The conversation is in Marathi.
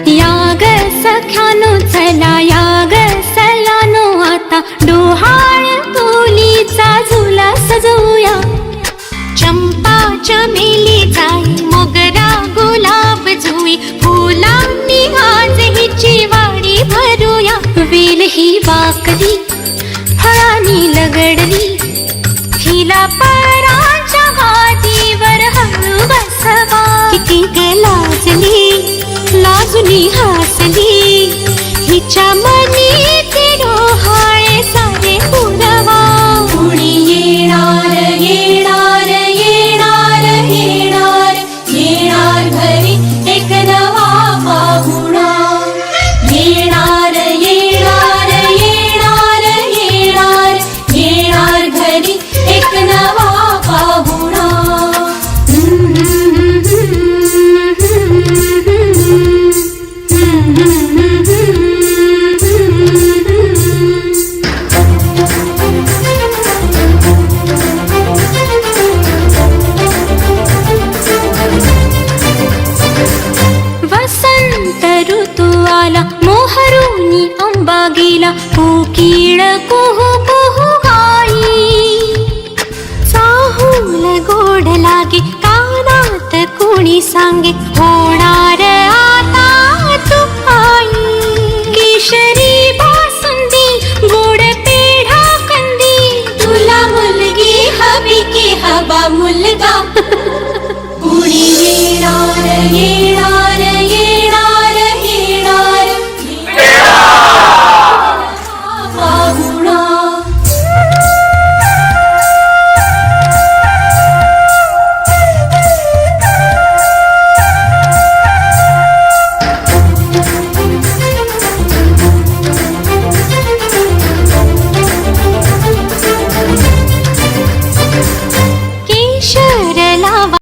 याग सख्यानो चला याग सयानो आता डोहाळ तुलीचा झुला सजवूया. चंपा चमेली जाई मोगरा गुलाब जुई फुलांनी आज हिची वाडी भरूया. वेल ही वाकली फळांनी लगडली हिला पराच्या गादीवर हळू बसवा. किती ग लाजली लाजुनी हसली हिच्या मनी ते डोहाळे सारे पुरवा. कुणी येणार येणार येणार येणार येणार घरी एक नवा पाहुणा. येणार येणार येणार येणार येणार घरी एक नवा पाहुणा. वसंत ऋतू आला मोहरुनी आंबा गेला कोकिळ कुहू कुहू गाई. चाहूल गोड लागे कानात कोणी सांगे होणार